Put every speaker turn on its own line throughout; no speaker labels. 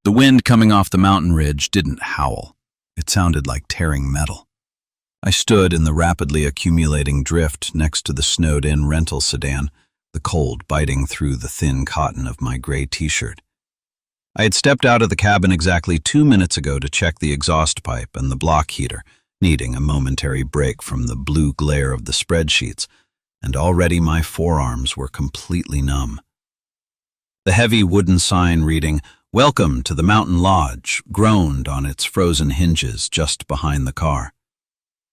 The wind coming off the mountain ridge didn't howl. It sounded like tearing metal. I stood in the rapidly accumulating drift next to the snowed-in rental sedan, the cold biting through the thin cotton of my gray t-shirt. I had stepped out of the cabin exactly 2 minutes ago to check the exhaust pipe and the block heater, needing a momentary break from the blue glare of the spreadsheets, and already my forearms were completely numb. The heavy wooden sign reading, "Welcome to the Mountain Lodge," groaned on its frozen hinges just behind the car.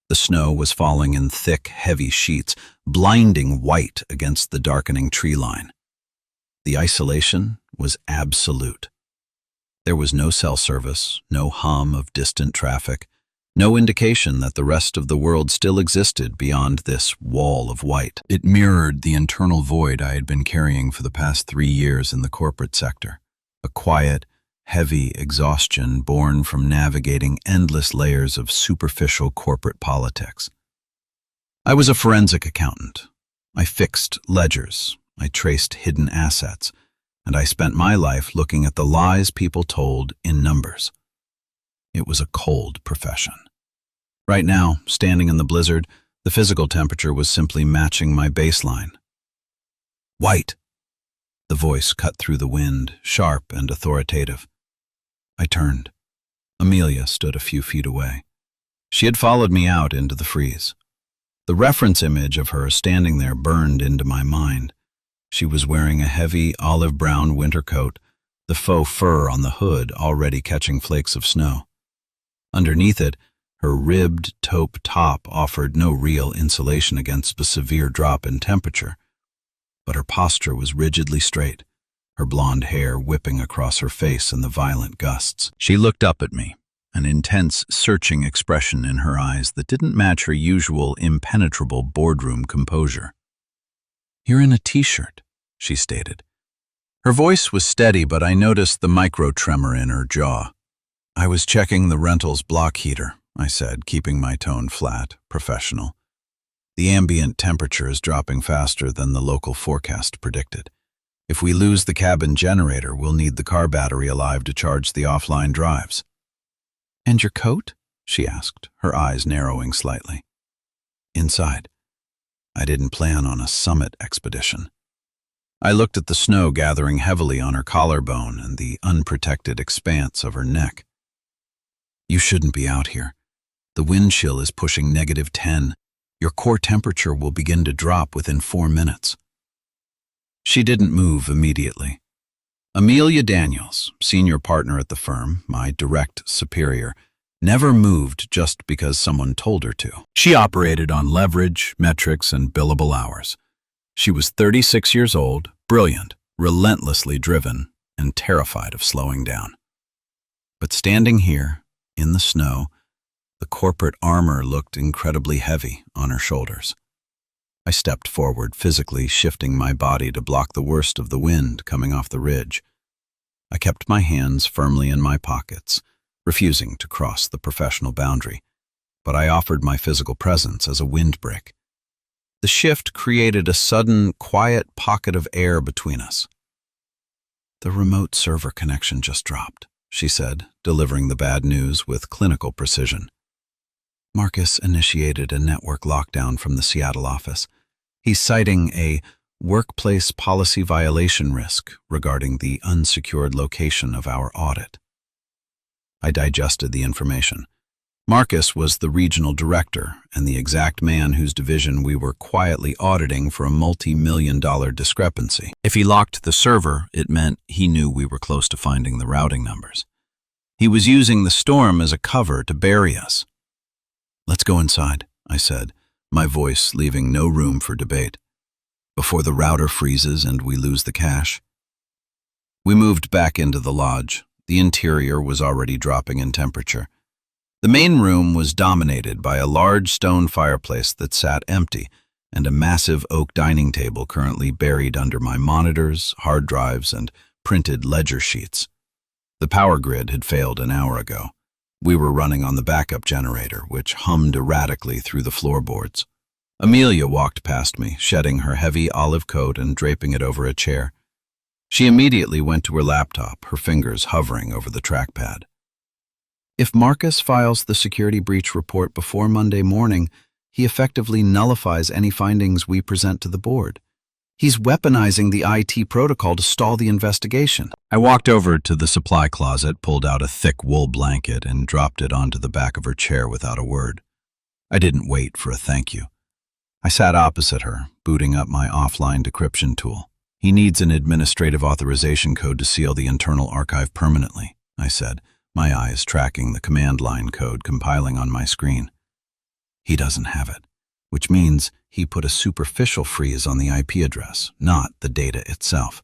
The snow was falling in thick, heavy sheets, blinding white against the darkening tree line. The isolation was absolute. There was no cell service, no hum of distant traffic, no indication that the rest of the world still existed beyond this wall of white. It mirrored the internal void I had been carrying for the past 3 years in the corporate sector, a quiet, heavy exhaustion born from navigating endless layers of superficial corporate politics. I was a forensic accountant. I fixed ledgers, I traced hidden assets, and I spent my life looking at the lies people told in numbers. It was a cold profession. Right now, standing in the blizzard, the physical temperature was simply matching my baseline. "White!" The voice cut through the wind, sharp and authoritative. I turned. Amelia stood a few feet away. She had followed me out into the freeze. The reference image of her standing there burned into my mind. She was wearing a heavy olive-brown winter coat, the faux fur on the hood already catching flakes of snow. Underneath it, her ribbed taupe top offered no real insulation against the severe drop in temperature, but her posture was rigidly straight, her blonde hair whipping across her face in the violent gusts. She looked up at me, an intense, searching expression in her eyes that didn't match her usual impenetrable boardroom composure. "You're in a t-shirt," she stated. Her voice was steady, but I noticed the micro-tremor in her jaw. "I was checking the rental's block heater," I said, keeping my tone flat, professional. "The ambient temperature is dropping faster than the local forecast predicted. If we lose the cabin generator, we'll need the car battery alive to charge the offline drives." "And your coat?" she asked, her eyes narrowing slightly. "Inside. I didn't plan on a summit expedition." I looked at the snow gathering heavily on her collarbone and the unprotected expanse of her neck. "You shouldn't be out here. The wind chill is pushing -10. Your core temperature will begin to drop within 4 minutes. She didn't move immediately. Amelia Daniels, senior partner at the firm, my direct superior, never moved just because someone told her to. She operated on leverage, metrics, and billable hours. She was 36 years old, brilliant, relentlessly driven, and terrified of slowing down. But standing here, in the snow, the corporate armor looked incredibly heavy on her shoulders. I stepped forward, physically shifting my body to block the worst of the wind coming off the ridge. I kept my hands firmly in my pockets, refusing to cross the professional boundary, but I offered my physical presence as a windbreak. The shift created a sudden, quiet pocket of air between us. "The remote server connection just dropped," she said, delivering the bad news with clinical precision. "Marcus initiated a network lockdown from the Seattle office. He's citing a workplace policy violation risk regarding the unsecured location of our audit." I digested the information. Marcus was the regional director and the exact man whose division we were quietly auditing for a multi-million-dollar discrepancy. If he locked the server, it meant he knew we were close to finding the routing numbers. He was using the storm as a cover to bury us. "Let's go inside," I said, my voice leaving no room for debate. "Before the router freezes and we lose the cash." We moved back into the lodge. The interior was already dropping in temperature. The main room was dominated by a large stone fireplace that sat empty and a massive oak dining table currently buried under my monitors, hard drives, and printed ledger sheets. The power grid had failed an hour ago. We were running on the backup generator, which hummed erratically through the floorboards. Amelia walked past me, shedding her heavy olive coat and draping it over a chair. She immediately went to her laptop, her fingers hovering over the trackpad. If Marcus files the security breach report before Monday morning, he effectively nullifies any findings we present to the board. He's weaponizing the IT protocol to stall the investigation. I walked over to the supply closet, pulled out a thick wool blanket, and dropped it onto the back of her chair without a word. I didn't wait for a thank you. I sat opposite her, booting up my offline decryption tool. He needs an administrative authorization code to seal the internal archive permanently, I said, my eyes tracking the command line code compiling on my screen. He doesn't have it, which means he put a superficial freeze on the IP address, not the data itself.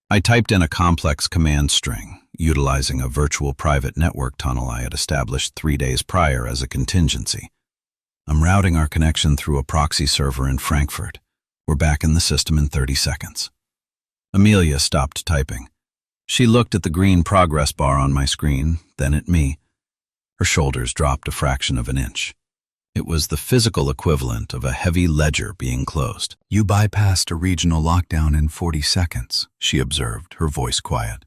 I typed in a complex command string, utilizing a virtual private network tunnel I had established 3 days prior as a contingency. I'm routing our connection through a proxy server in Frankfurt. We're back in the system in 30 seconds. Amelia stopped typing. She looked at the green progress bar on my screen, then at me. Her shoulders dropped a fraction of an inch. It was the physical equivalent of a heavy ledger being closed. "You bypassed a regional lockdown in 40 seconds, she observed, her voice quiet.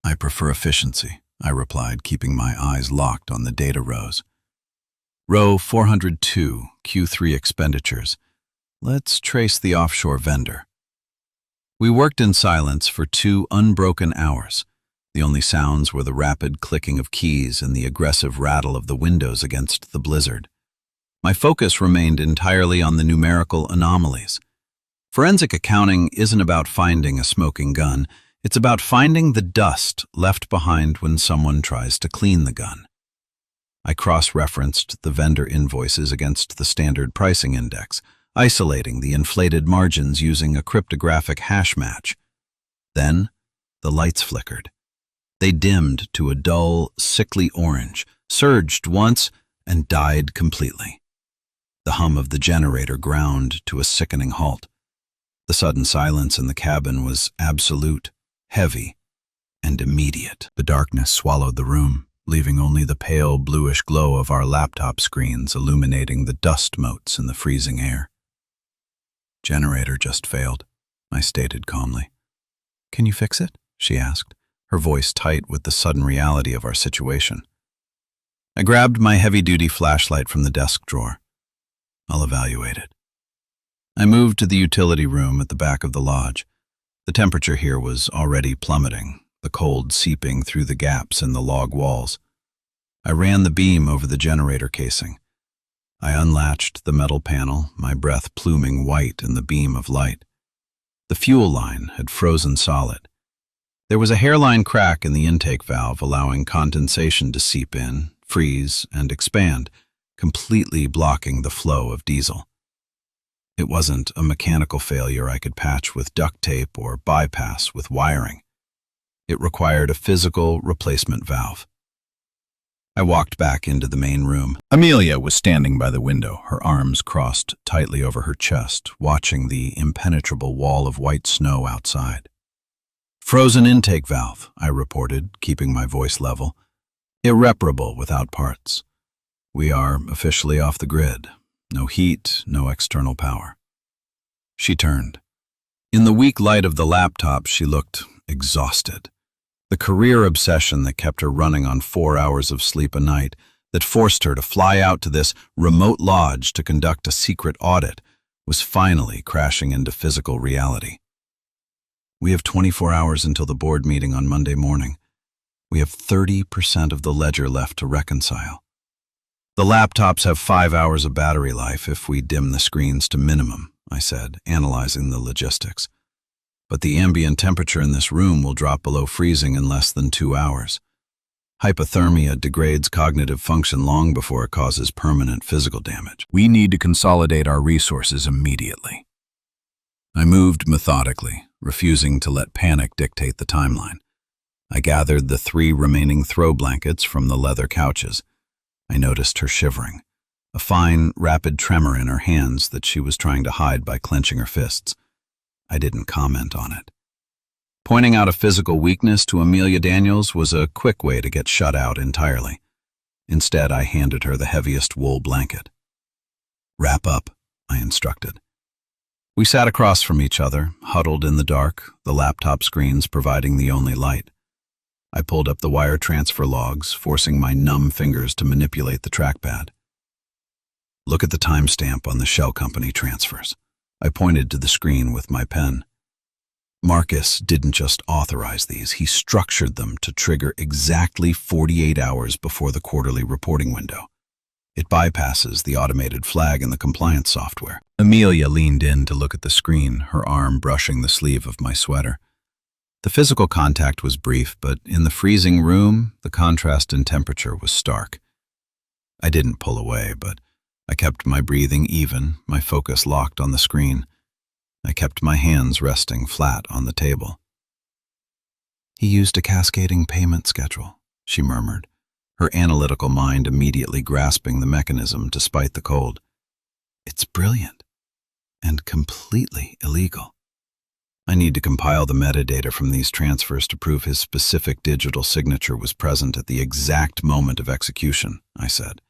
"I prefer efficiency," I replied, keeping my eyes locked on the data rows. Row 402, Q3 expenditures. Let's trace the offshore vendor. We worked in silence for 2 unbroken hours. The only sounds were the rapid clicking of keys and the aggressive rattle of the windows against the blizzard. My focus remained entirely on the numerical anomalies. Forensic accounting isn't about finding a smoking gun, it's about finding the dust left behind when someone tries to clean the gun. I cross-referenced the vendor invoices against the standard pricing index, isolating the inflated margins using a cryptographic hash match. Then, the lights flickered. They dimmed to a dull, sickly orange, surged once, and died completely. The hum of the generator ground to a sickening halt. The sudden silence in the cabin was absolute, heavy, and immediate. The darkness swallowed the room, leaving only the pale bluish glow of our laptop screens illuminating the dust motes in the freezing air. "Generator just failed," I stated calmly. "Can you fix it?" she asked, her voice tight with the sudden reality of our situation. I grabbed my heavy-duty flashlight from the desk drawer. "I'll evaluate it." I moved to the utility room at the back of the lodge. The temperature here was already plummeting, the cold seeping through the gaps in the log walls. I ran the beam over the generator casing. I unlatched the metal panel, my breath pluming white in the beam of light. The fuel line had frozen solid. There was a hairline crack in the intake valve, allowing condensation to seep in, freeze, and expand, completely blocking the flow of diesel. It wasn't a mechanical failure I could patch with duct tape or bypass with wiring. It required a physical replacement valve. I walked back into the main room. Amelia was standing by the window, her arms crossed tightly over her chest, watching the impenetrable wall of white snow outside. "Frozen intake valve," I reported, keeping my voice level. "Irreparable without parts. We are officially off the grid. No heat, no external power." She turned. In the weak light of the laptop, she looked exhausted. The career obsession that kept her running on 4 hours of sleep a night, that forced her to fly out to this remote lodge to conduct a secret audit, was finally crashing into physical reality. "We have 24 hours until the board meeting on Monday morning. We have 30% of the ledger left to reconcile. The laptops have 5 hours of battery life if we dim the screens to minimum," I said, analyzing the logistics. "But the ambient temperature in this room will drop below freezing in less than 2 hours. Hypothermia degrades cognitive function long before it causes permanent physical damage. We need to consolidate our resources immediately." I moved methodically, refusing to let panic dictate the timeline. I gathered the 3 remaining throw blankets from the leather couches. I noticed her shivering, a fine, rapid tremor in her hands that she was trying to hide by clenching her fists. I didn't comment on it. Pointing out a physical weakness to Amelia Daniels was a quick way to get shut out entirely. Instead, I handed her the heaviest wool blanket. "Wrap up," I instructed. We sat across from each other, huddled in the dark, the laptop screens providing the only light. I pulled up the wire transfer logs, forcing my numb fingers to manipulate the trackpad. Look at the timestamp on the shell company transfers. I pointed to the screen with my pen. Marcus didn't just authorize these, he structured them to trigger exactly 48 hours before the quarterly reporting window. It bypasses the automated flag in the compliance software. Amelia leaned in to look at the screen, her arm brushing the sleeve of my sweater. The physical contact was brief, but in the freezing room, the contrast in temperature was stark. I didn't pull away, but I kept my breathing even, my focus locked on the screen. I kept my hands resting flat on the table. "He used a cascading payment schedule," she murmured, her analytical mind immediately grasping the mechanism despite the cold. "It's brilliant and completely illegal. I need to compile the metadata from these transfers to prove his specific digital signature was present at the exact moment of execution," I said.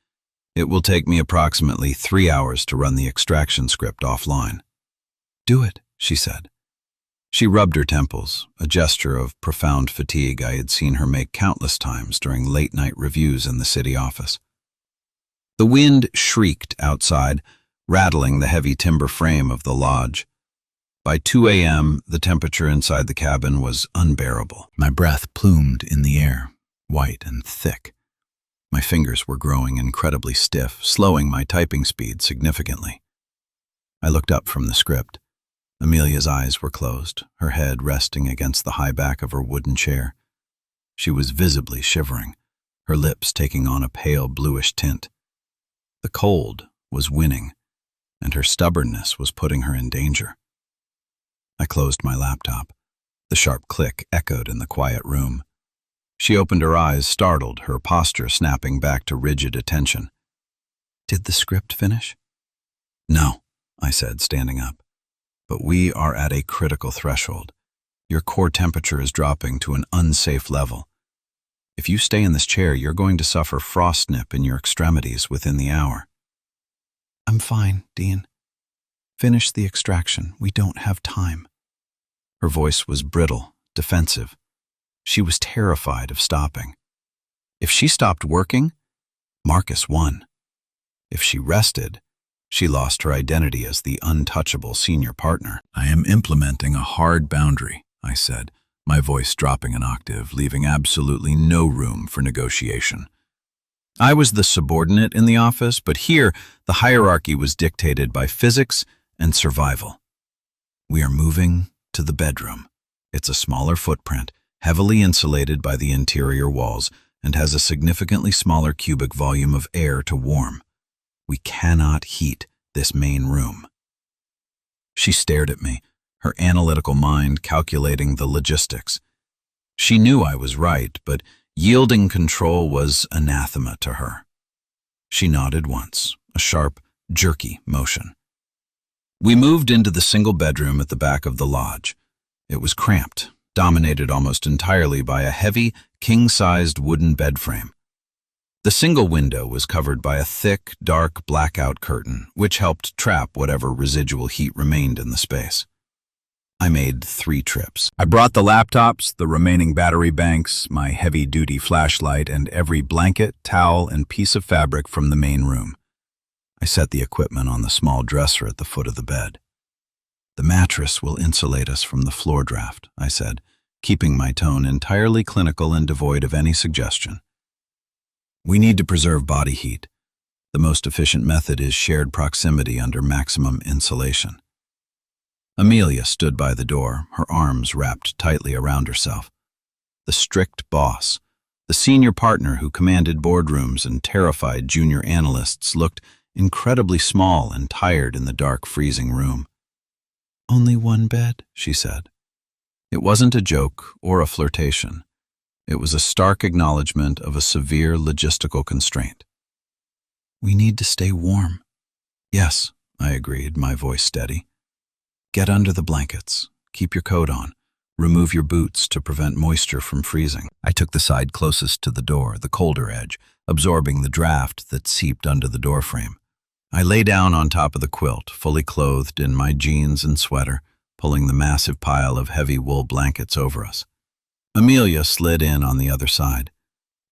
"It will take me approximately 3 hours to run the extraction script offline." "Do it," she said. She rubbed her temples, a gesture of profound fatigue I had seen her make countless times during late-night reviews in the city office. The wind shrieked outside, rattling the heavy timber frame of the lodge. By 2 a.m., the temperature inside the cabin was unbearable. My breath plumed in the air, white and thick. My fingers were growing incredibly stiff, slowing my typing speed significantly. I looked up from the script. Amelia's eyes were closed, her head resting against the high back of her wooden chair. She was visibly shivering, her lips taking on a pale bluish tint. The cold was winning, and her stubbornness was putting her in danger. I closed my laptop. The sharp click echoed in the quiet room. She opened her eyes, startled, her posture snapping back to rigid attention. "Did the script finish?" "No," I said, standing up. "But we are at a critical threshold. Your core temperature is dropping to an unsafe level. If you stay in this chair, you're going to suffer frostnip in your extremities within the hour." "I'm fine, Dean. Finish the extraction. We don't have time." Her voice was brittle, defensive. She was terrified of stopping. If she stopped working, Marcus won. If she rested, she lost her identity as the untouchable senior partner. "I am implementing a hard boundary," I said, my voice dropping an octave, leaving absolutely no room for negotiation. I was the subordinate in the office, but here the hierarchy was dictated by physics and survival. "We are moving to the bedroom. It's a smaller footprint, heavily insulated by the interior walls, and has a significantly smaller cubic volume of air to warm. We cannot heat this main room." She stared at me, her analytical mind calculating the logistics. She knew I was right, but yielding control was anathema to her. She nodded once, a sharp, jerky motion. We moved into the single bedroom at the back of the lodge. It was cramped, dominated almost entirely by a heavy, king-sized wooden bed frame. The single window was covered by a thick, dark blackout curtain, which helped trap whatever residual heat remained in the space. I made 3 trips. I brought the laptops, the remaining battery banks, my heavy-duty flashlight, and every blanket, towel, and piece of fabric from the main room. I set the equipment on the small dresser at the foot of the bed. "The mattress will insulate us from the floor draft," I said, keeping my tone entirely clinical and devoid of any suggestion. "We need to preserve body heat. The most efficient method is shared proximity under maximum insulation." Amelia stood by the door, her arms wrapped tightly around herself. The strict boss, the senior partner who commanded boardrooms and terrified junior analysts, looked incredibly small and tired in the dark, freezing room. "Only one bed," she said. It wasn't a joke or a flirtation. It was a stark acknowledgement of a severe logistical constraint. "We need to stay warm." "Yes," I agreed, my voice steady. "Get under the blankets. Keep your coat on. Remove your boots to prevent moisture from freezing." I took the side closest to the door, the colder edge, absorbing the draft that seeped under the doorframe. I lay down on top of the quilt, fully clothed in my jeans and sweater, pulling the massive pile of heavy wool blankets over us. Amelia slid in on the other side.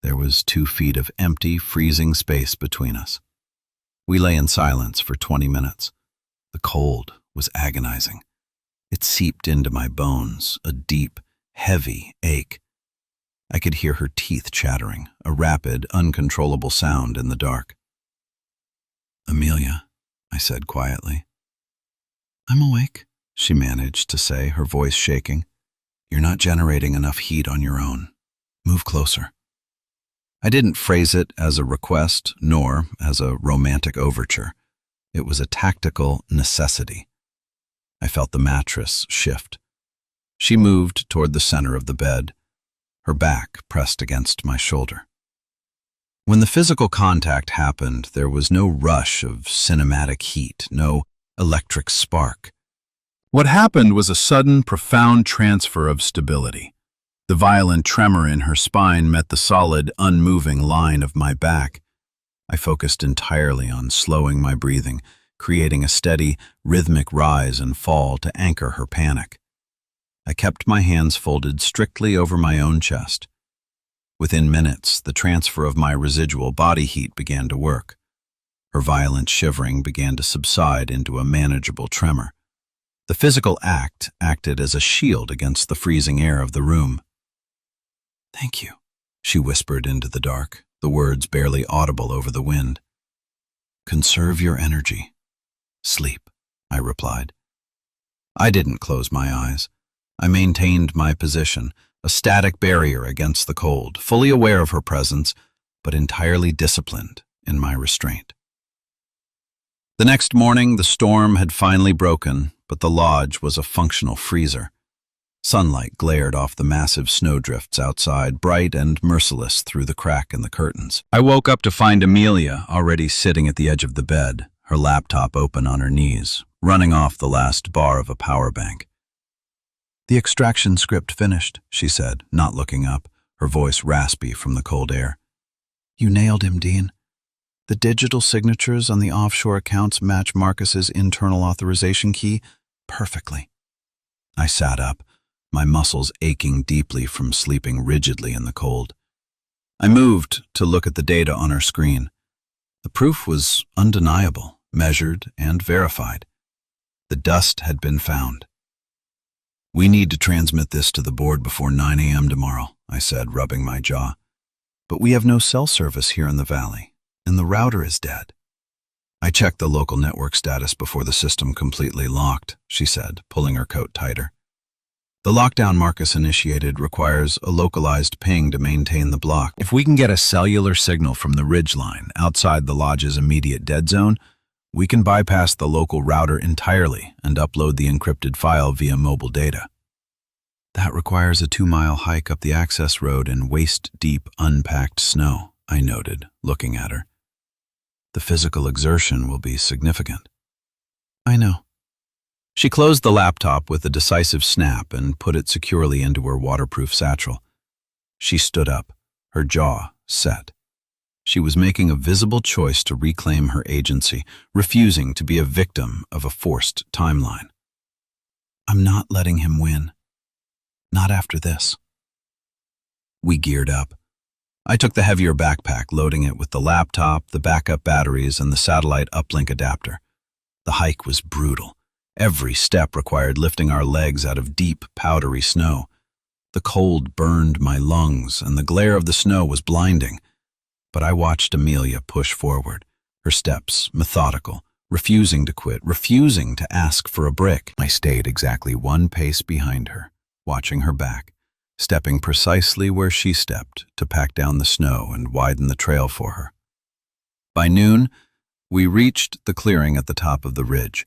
There was 2 feet of empty, freezing space between us. We lay in silence for 20 minutes. The cold was agonizing. It seeped into my bones, a deep, heavy ache. I could hear her teeth chattering, a rapid, uncontrollable sound in the dark. "Amelia," I said quietly. "I'm awake," she managed to say, her voice shaking. "You're not generating enough heat on your own. Move closer." I didn't phrase it as a request, nor as a romantic overture. It was a tactical necessity. I felt the mattress shift. She moved toward the center of the bed, her back pressed against my shoulder. When the physical contact happened, there was no rush of cinematic heat, no electric spark. What happened was a sudden, profound transfer of stability. The violent tremor in her spine met the solid, unmoving line of my back. I focused entirely on slowing my breathing, creating a steady, rhythmic rise and fall to anchor her panic. I kept my hands folded strictly over my own chest. Within minutes, the transfer of my residual body heat began to work. Her violent shivering began to subside into a manageable tremor. The physical act acted as a shield against the freezing air of the room. "Thank you," she whispered into the dark, the words barely audible over the wind. "Conserve your energy. Sleep," I replied. I didn't close my eyes. I maintained my position, a static barrier against the cold, fully aware of her presence, but entirely disciplined in my restraint. The next morning, the storm had finally broken, but the lodge was a functional freezer. Sunlight glared off the massive snowdrifts outside, bright and merciless through the crack in the curtains. I woke up to find Amelia already sitting at the edge of the bed, her laptop open on her knees, running off the last bar of a power bank. "The extraction script finished," she said, not looking up, her voice raspy from the cold air. "You nailed him, Dean. The digital signatures on the offshore accounts match Marcus's internal authorization key perfectly." I sat up, my muscles aching deeply from sleeping rigidly in the cold. I moved to look at the data on her screen. The proof was undeniable, measured and verified. The dust had been found. "We need to transmit this to the board before 9 a.m. tomorrow," I said, rubbing my jaw. "But we have no cell service here in the valley, and the router is dead." "I checked the local network status before the system completely locked," she said, pulling her coat tighter. "The lockdown Marcus initiated requires a localized ping to maintain the block. If we can get a cellular signal from the ridgeline outside the lodge's immediate dead zone, we can bypass the local router entirely and upload the encrypted file via mobile data." "That requires a 2-mile hike up the access road in waist-deep, unpacked snow," I noted, looking at her. "The physical exertion will be significant." "I know." She closed the laptop with a decisive snap and put it securely into her waterproof satchel. She stood up, her jaw set. She was making a visible choice to reclaim her agency, refusing to be a victim of a forced timeline. "I'm not letting him win. Not after this." We geared up. I took the heavier backpack, loading it with the laptop, the backup batteries, and the satellite uplink adapter. The hike was brutal. Every step required lifting our legs out of deep, powdery snow. The cold burned my lungs, and the glare of the snow was blinding. But I watched Amelia push forward, her steps methodical, refusing to quit, refusing to ask for a brick. I stayed exactly 1 pace behind her, watching her back, stepping precisely where she stepped to pack down the snow and widen the trail for her. By noon, we reached the clearing at the top of the ridge.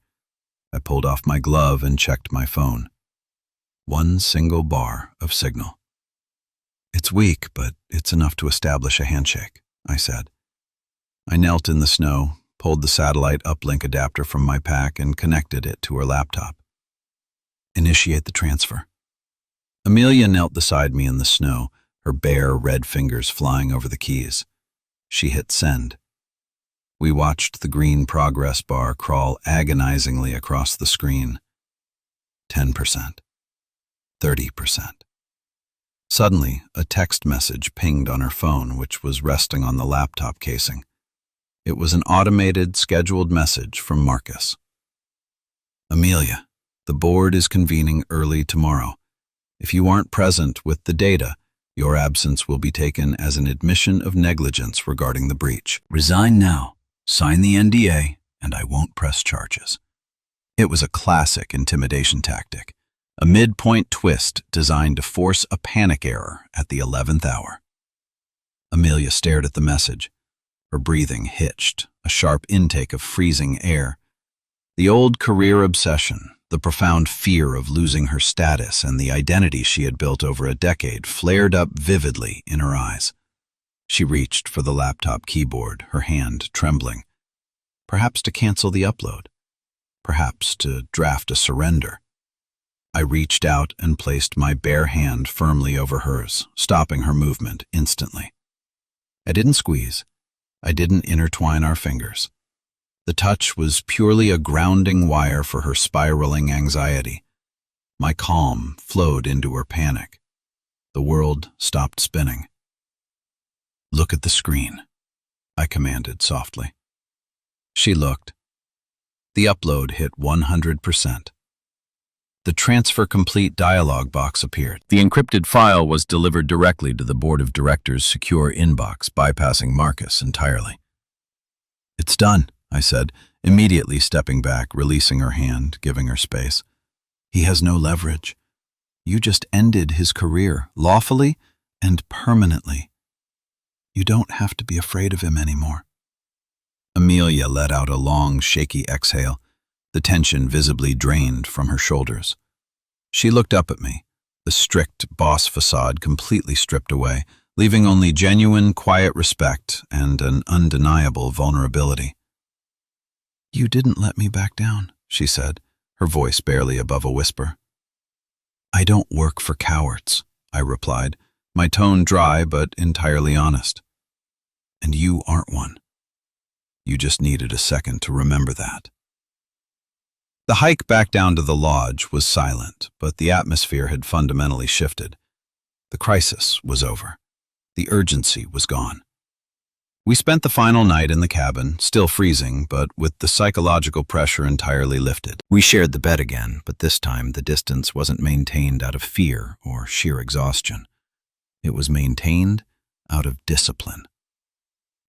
I pulled off my glove and checked my phone. 1 single bar of signal. "It's weak, but it's enough to establish a handshake," I said. I knelt in the snow, pulled the satellite uplink adapter from my pack, and connected it to her laptop. "Initiate the transfer." Amelia knelt beside me in the snow, her bare, red fingers flying over the keys. She hit send. We watched the green progress bar crawl agonizingly across the screen. 10%. 30%. Suddenly, a text message pinged on her phone, which was resting on the laptop casing. It was an automated, scheduled message from Marcus. Amelia, the board is convening early tomorrow. If you aren't present with the data, your absence will be taken as an admission of negligence regarding the breach. Resign now, sign the NDA, and I won't press charges. It was a classic intimidation tactic, a midpoint twist designed to force a panic error at the 11th hour. Amelia stared at the message. Her breathing hitched, a sharp intake of freezing air. The old career obsession, the profound fear of losing her status and the identity she had built over a decade flared up vividly in her eyes. She reached for the laptop keyboard, her hand trembling. Perhaps to cancel the upload. Perhaps to draft a surrender. I reached out and placed my bare hand firmly over hers, stopping her movement instantly. I didn't squeeze. I didn't intertwine our fingers. The touch was purely a grounding wire for her spiraling anxiety. My calm flowed into her panic. The world stopped spinning. Look at the screen, I commanded softly. She looked. The upload hit 100%. The transfer complete dialog box appeared. The encrypted file was delivered directly to the board of directors' secure inbox, bypassing Marcus entirely. It's done, I said, immediately stepping back, releasing her hand, giving her space. He has no leverage. You just ended his career, lawfully and permanently. You don't have to be afraid of him anymore. Amelia let out a long, shaky exhale, the tension visibly drained from her shoulders. She looked up at me, the strict boss facade completely stripped away, leaving only genuine, quiet respect and an undeniable vulnerability. You didn't let me back down, she said, her voice barely above a whisper. I don't work for cowards, I replied, my tone dry but entirely honest. And you aren't one. You just needed a second to remember that. The hike back down to the lodge was silent, but the atmosphere had fundamentally shifted. The crisis was over. The urgency was gone. We spent the final night in the cabin, still freezing, but with the psychological pressure entirely lifted. We shared the bed again, but this time the distance wasn't maintained out of fear or sheer exhaustion. It was maintained out of discipline.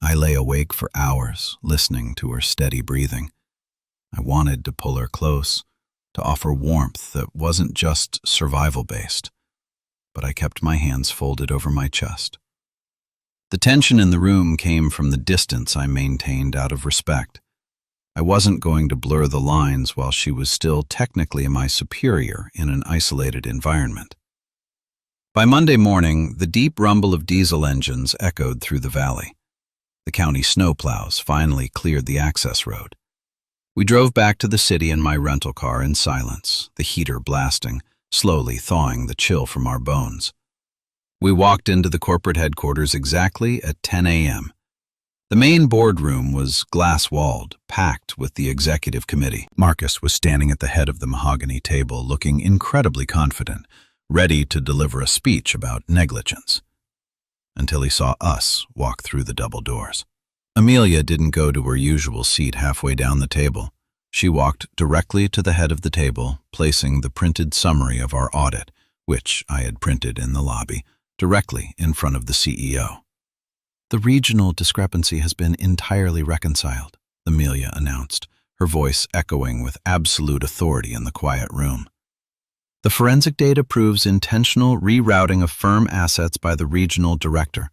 I lay awake for hours, listening to her steady breathing. I wanted to pull her close, to offer warmth that wasn't just survival-based, but I kept my hands folded over my chest. The tension in the room came from the distance I maintained out of respect. I wasn't going to blur the lines while she was still technically my superior in an isolated environment. By Monday morning, the deep rumble of diesel engines echoed through the valley. The county snowplows finally cleared the access road. We drove back to the city in my rental car in silence, the heater blasting, slowly thawing the chill from our bones. We walked into the corporate headquarters exactly at 10 a.m. The main boardroom was glass-walled, packed with the executive committee. Marcus was standing at the head of the mahogany table, looking incredibly confident, ready to deliver a speech about negligence, until he saw us walk through the double doors. Amelia didn't go to her usual seat halfway down the table. She walked directly to the head of the table, placing the printed summary of our audit, which I had printed in the lobby, directly in front of the CEO. The regional discrepancy has been entirely reconciled, Amelia announced, her voice echoing with absolute authority in the quiet room. The forensic data proves intentional rerouting of firm assets by the regional director.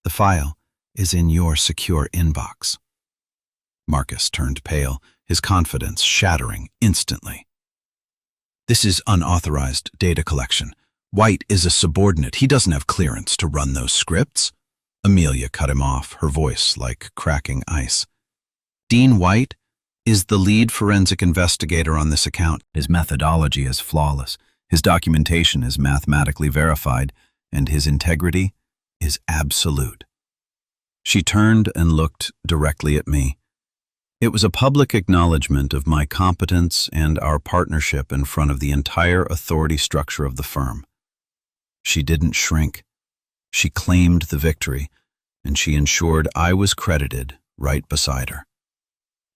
The file is in your secure inbox. Marcus turned pale, his confidence shattering instantly. This is unauthorized data collection. White is a subordinate. He doesn't have clearance to run those scripts. Amelia cut him off, her voice like cracking ice. Dean White is the lead forensic investigator on this account. His methodology is flawless, his documentation is mathematically verified, and his integrity is absolute. She turned and looked directly at me. It was a public acknowledgement of my competence and our partnership in front of the entire authority structure of the firm. She didn't shrink. She claimed the victory, and she ensured I was credited right beside her.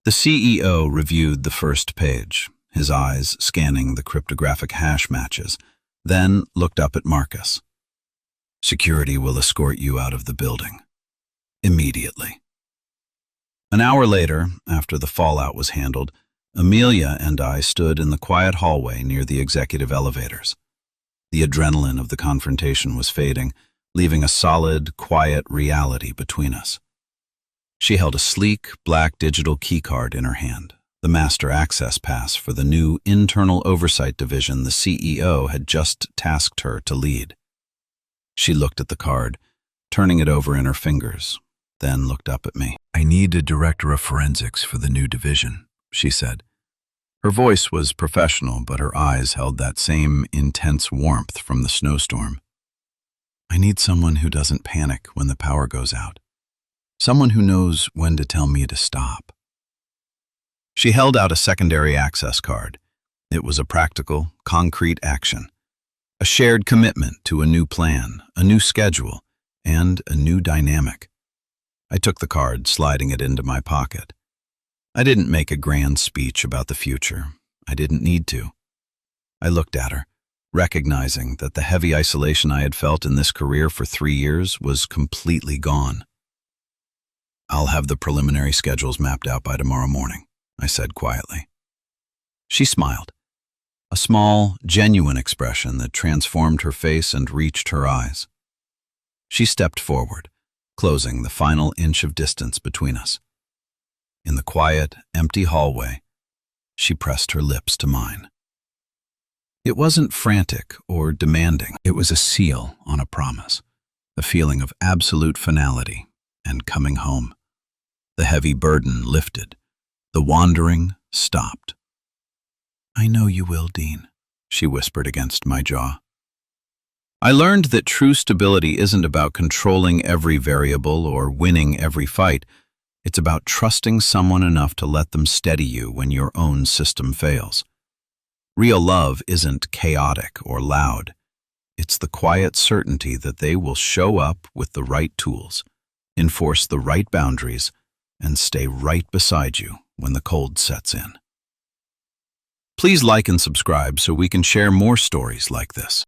The CEO reviewed the first page, his eyes scanning the cryptographic hash matches, then looked up at Marcus. "Security will escort you out of the building. Immediately." An hour later, after the fallout was handled, Amelia and I stood in the quiet hallway near the executive elevators. The adrenaline of the confrontation was fading, leaving a solid, quiet reality between us. She held a sleek, black digital keycard in her hand, the master access pass for the new internal oversight division the CEO had just tasked her to lead. She looked at the card, turning it over in her fingers, then looked up at me. "I need a director of forensics for the new division," she said. Her voice was professional, but her eyes held that same intense warmth from the snowstorm. "I need someone who doesn't panic when the power goes out. Someone who knows when to tell me to stop." She held out a secondary access card. It was a practical, concrete action. A shared commitment to a new plan, a new schedule, and a new dynamic. I took the card, sliding it into my pocket. I didn't make a grand speech about the future. I didn't need to. I looked at her, recognizing that the heavy isolation I had felt in this career for 3 years was completely gone. "I'll have the preliminary schedules mapped out by tomorrow morning," I said quietly. She smiled, a small, genuine expression that transformed her face and reached her eyes. She stepped forward, closing the final inch of distance between us. In the quiet, empty hallway, she pressed her lips to mine. It wasn't frantic or demanding. It was a seal on a promise, a feeling of absolute finality and coming home. The heavy burden lifted. The wandering stopped. "I know you will, Dean," she whispered against my jaw. I learned that true stability isn't about controlling every variable or winning every fight. It's about trusting someone enough to let them steady you when your own system fails. Real love isn't chaotic or loud. It's the quiet certainty that they will show up with the right tools, enforce the right boundaries, and stay right beside you when the cold sets in. Please like and subscribe so we can share more stories like this.